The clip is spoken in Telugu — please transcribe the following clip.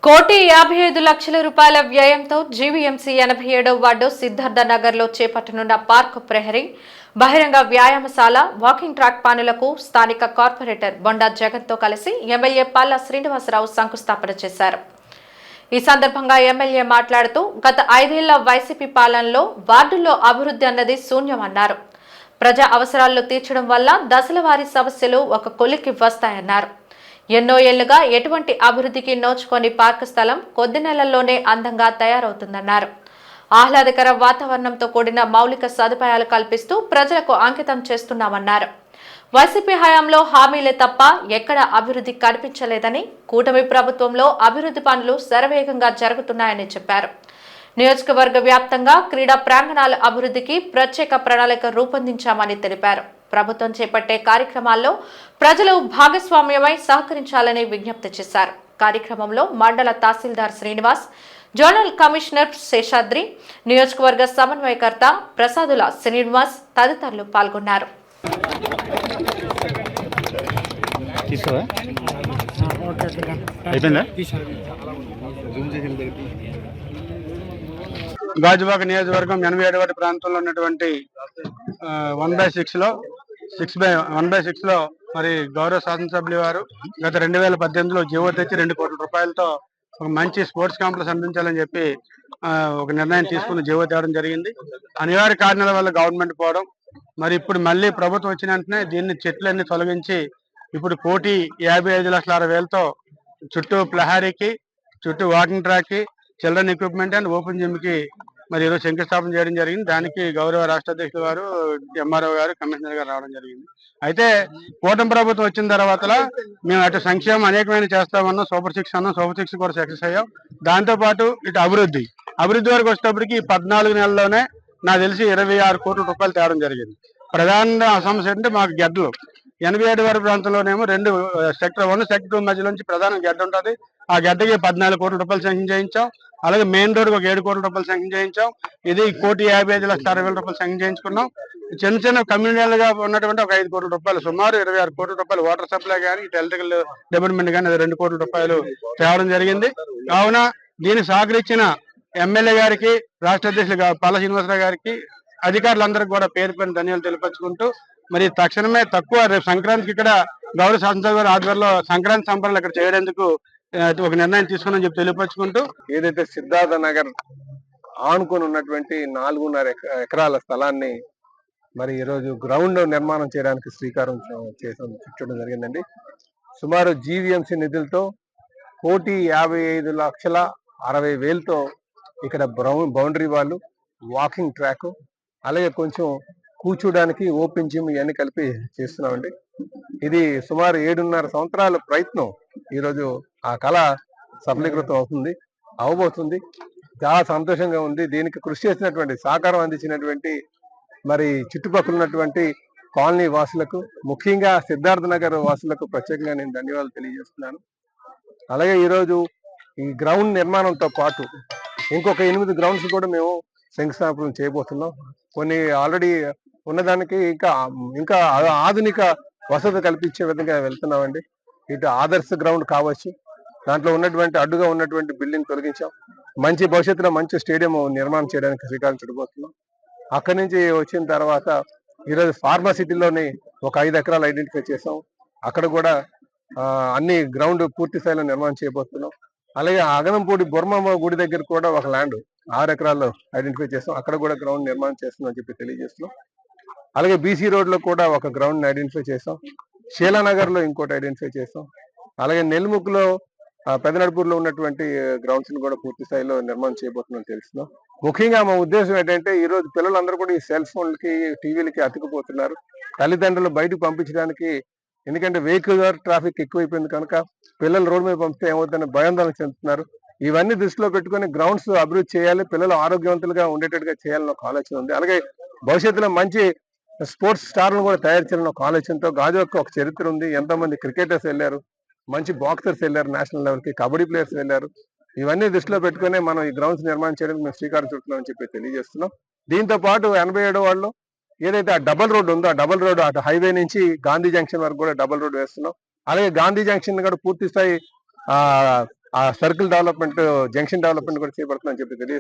₹1,55,00,000 వ్యయంతో జీవీఎంసీ 87వ వార్డు సిద్ధార్థ నగర్లో చేపట్టనున్న పార్క్ ప్రహరీ, బహిరంగ వ్యాయామశాల, వాకింగ్ ట్రాక్ పనులకు స్థానిక కార్పొరేటర్ బొండా జగన్తో కలిసి ఎమ్మెల్యే పల్లా శ్రీనివాసరావు శంకుస్థాపన చేశారు. ఈ సందర్భంగా ఎమ్మెల్యే మాట్లాడుతూ గత 5 ఏళ్ల వైసీపీ పాలనలో వార్డుల్లో అభివృద్ధి అన్నది శూన్యమన్నారు. ప్రజా అవసరాలను తీర్చడం వల్ల దశలవారీ సమస్యలు ఒక కొలిక్కి వస్తాయన్నారు. ఎన్నో ఏళ్లుగా ఎటువంటి అభివృద్ధికి నోచుకొని పార్క్ స్థలం కొద్ది నెలల్లోనే అందంగా తయారవుతుందన్నారు. ఆహ్లాదకర వాతావరణంతో కూడిన మౌలిక సదుపాయాలు కల్పిస్తూ ప్రజలకు అంకితం చేస్తున్నామన్నారు. వైసీపీ హయాంలో హామీలే తప్ప ఎక్కడ అభివృద్ధి కనిపించలేదని, కూటమి ప్రభుత్వంలో అభివృద్ధి పనులు శరవేగంగా జరుగుతున్నాయని చెప్పారు. నియోజకవర్గ వ్యాప్తంగా క్రీడా ప్రాంగణాల అభివృద్ధికి ప్రత్యేక ప్రణాళిక రూపొందించామని తెలిపారు. ప్రభుత్వం చేపట్టే కార్యక్రమాల్లో ప్రజలు భాగస్వామ్యమై సహకరించాలని విజ్ఞప్తి చేశారు. కార్యక్రమంలో మండల తహసీల్దార్ శ్రీనివాస్, జోనల్ కమిషనర్ శేషాద్రి, నియోజకవర్గ సమన్వయకర్త ప్రసాదుల శ్రీనివాస్ తదితరులు పాల్గొన్నారు. గాజువాక నియోజకవర్గం 87 ప్రాంతంలో ఉన్నటువంటి 1/6 లో మరి గౌరవ శాసనసభ్యులు వారు గత 2018లో జీవో తెచ్చి 2 కోట్ల రూపాయలతో ఒక మంచి స్పోర్ట్స్ కాంప్లెక్స్ అందించాలని చెప్పి ఒక నిర్ణయం తీసుకుని జీవో తేవడం జరిగింది. అనివార్య కారణాల వల్ల గవర్నమెంట్ పోవడం, మరి ఇప్పుడు మళ్ళీ ప్రభుత్వం వచ్చిన వెంటనే దీన్ని చెట్లన్నీ తొలగించి ఇప్పుడు 1,55,60,000తో చుట్టూ ప్రహరీకి, చుట్టూ వాకింగ్ ట్రాక్ కి, children equipment and open gym కి మరి ఈరోజు శంకుస్థాపన చేయడం జరిగింది. దానికి గౌరవ రాష్ట్ర అధ్యక్షులు గారు, ఎంఆర్ఓ గారు, కమిషనర్ గారు రావడం జరిగింది. అయితే కూటమి ప్రభుత్వం వచ్చిన తర్వాత మేము అటు సంక్షేమం అనేకమైన చేస్తామన్నాం. సూపర్ 6 అన్నాం, సూపర్ 6 కూడా సక్సెస్ అయ్యాం. దాంతో పాటు ఇటు అభివృద్ధి వరకు వచ్చేటప్పటికి 14 నెలల్లోనే నాకు తెలిసి 26 కోట్ల రూపాయలు తేవడం జరిగింది. ప్రధాన సమస్య అంటే మాకు గెడ్డలు 87 ప్రాంతంలోనేమో 2 సెక్టర్ 1, సెక్టర్ 2 మధ్యలోంచి ప్రధాన గెడ్డ ఉంటుంది. ఆ గెడ్డకి 14 కోట్ల రూపాయలు శాంక్షన్ చేయించాం. అలాగే మెయిన్ రోడ్ ఒక 7 కోట్ల రూపాయలు శాంక్షన్ చేయించాం. ఇది 1,55,60,000 రూపాయలు శాంక్షన్ చేయించుకున్నాం. చిన్న చిన్న కమ్యూనిటీలుగా ఉన్నటువంటి ఒక 5 కోట్ల రూపాయలు, సుమారు 26 కోట్ల రూపాయలు వాటర్ సప్లై కానీ, ఇటు ఎలక్ట్రికల్ డిపార్ట్మెంట్ కానీ 2 కోట్ల రూపాయలు తేవడం జరిగింది. కావున దీన్ని సహకరించిన ఎమ్మెల్యే గారికి, రాష్ట్ర అధ్యక్షులు పల్లా శ్రీనివాసరావు గారికి, అధికారులందరికీ కూడా పేరు పేరు ధన్యవాదాలు తెలియపరుచుకుంటూ మరి తక్షణమే తక్కువ రేపు సంక్రాంతికి ఇక్కడ గౌరవ శాసనసభ గారి ఆధ్వర్యంలో సంక్రాంతి సంబరాలు ఇక్కడ చేయడానికి ఒక నిర్ణయం తీసుకుని చెప్పి తెలియపరుచుకుంటూ, ఏదైతే సిద్ధార్థ నగర్ ఆనుకొని ఉన్నటువంటి 4.5 ఎకరాల స్థలాన్ని మరి ఈరోజు గ్రౌండ్ నిర్మాణం చేయడానికి శ్రీకారం చుట్టడం జరిగిందండి. సుమారు జీవీఎంసీ నిధులతో 1,55,60,000తో ఇక్కడ బౌండరీ వాళ్ళు, వాకింగ్ ట్రాక్, అలాగే కొంచెం కూర్చోడానికి ఓపెన్ జిమ్ ఇవన్నీ కలిపి చేస్తున్నామండి. ఇది సుమారు 7.5 సంవత్సరాల ప్రయత్నం. ఈరోజు ఆ కళ సఫలీకృతం అవబోతుంది. చాలా సంతోషంగా ఉంది. దీనికి కృషి చేసినటువంటి, సహకారం అందించినటువంటి మరి చుట్టుపక్కల ఉన్నటువంటి కాలనీ వాసులకు, ముఖ్యంగా సిద్ధార్థ నగర్ వాసులకు ప్రత్యేకంగా నేను ధన్యవాదాలు తెలియజేస్తున్నాను. అలాగే ఈరోజు ఈ గ్రౌండ్ నిర్మాణంతో పాటు ఇంకొక 8 గ్రౌండ్స్ కూడా మేము శంకుస్థాపన చేయబోతున్నాం. కొన్ని ఆల్రెడీ ఉన్నదానికి ఇంకా ఆధునిక వసతి కల్పించే విధంగా వెళ్తున్నామండి. ఇటు ఆదర్శ గ్రౌండ్ కావచ్చు, దాంట్లో ఉన్నటువంటి అడ్డుగా ఉన్నటువంటి బిల్డింగ్ తొలగించాం. మంచి భవిష్యత్తులో మంచి స్టేడియం నిర్మాణం చేయడానికి శ్రీకారం చుట్టబోతున్నాం. అక్కడి నుంచి వచ్చిన తర్వాత ఈరోజు ఫార్మాసిటీలోని ఒక 5 ఎకరాలు ఐడెంటిఫై చేసాం. అక్కడ కూడా అన్ని గ్రౌండ్ పూర్తి స్థాయిలో నిర్మాణం చేయబోతున్నాం. అలాగే అగనంపూడి బొర్మమ్మ గుడి దగ్గర కూడా ఒక ల్యాండ్ 6 ఎకరాల్లో ఐడెంటిఫై చేస్తాం. అక్కడ కూడా గ్రౌండ్ నిర్మాణం చేస్తున్నాం చెప్పి తెలియజేస్తున్నాం. అలాగే బీసీ రోడ్ లో కూడా ఒక గ్రౌండ్ ఐడెంటిఫై చేస్తాం. శీలానగర్ లో ఇంకోటి ఐడెంటిఫై చేస్తాం. అలాగే నెల్ముక్లో, పెదనడుపూర్లో ఉన్నటువంటి గ్రౌండ్స్ ని కూడా పూర్తి స్థాయిలో నిర్మాణం చేయబోతున్నాం తెలుస్తున్నాం. ముఖ్యంగా మా ఉద్దేశం ఏంటంటే ఈ రోజు పిల్లలందరూ కూడా ఈ సెల్ ఫోన్లకి, టీవీలకి అతుకుపోతున్నారు. తల్లిదండ్రులు బయటకు పంపించడానికి, ఎందుకంటే వెహికల్ ట్రాఫిక్ ఎక్కువైపోయింది కనుక పిల్లలు రోడ్డు మీద పంపితే ఏమవుతుందని భయాందోళన చెందుతున్నారు. ఇవన్నీ దృష్టిలో పెట్టుకుని గ్రౌండ్స్ అభివృద్ధి చేయాలి, పిల్లలు ఆరోగ్యవంతులుగా ఉండేటట్టుగా చేయాలని ఒక ఆలోచన ఉంది. అలాగే భవిష్యత్తులో మంచి స్పోర్ట్స్ స్టార్లను కూడా తయారు చేయాలని ఒక ఆలోచనతో గాజువాక ఒక చరిత్ర ఉంది. ఎంతో మంది క్రికెటర్స్ వెళ్ళారు, మంచి బాక్సర్స్ వెళ్ళారు, నేషనల్ లెవెల్ కి కబడ్డీ ప్లేయర్స్ వెళ్ళారు. ఇవన్నీ దృష్టిలో పెట్టుకుని మనం ఈ గ్రౌండ్స్ నిర్మాణం చేయడానికి మేము శ్రీకారం చుడుతున్నామని చెప్పి తెలియజేస్తున్నాం. దీంతో పాటు 87 వాళ్ళు ఏదైతే ఆ డబల్ రోడ్ ఉందో, ఆ డబల్ రోడ్ అటు హైవే నుంచి గాంధీ జంక్షన్ వరకు కూడా డబల్ రోడ్ వేస్తున్నాం. అలాగే గాంధీ జంక్షన్ కూడా పూర్తి స్థాయి ఆ సర్కిల్ డెవలప్మెంట్, జంక్షన్ డెవలప్మెంట్ కూడా చేపడుతుందని చెప్పి తెలియజేస్తున్నాను.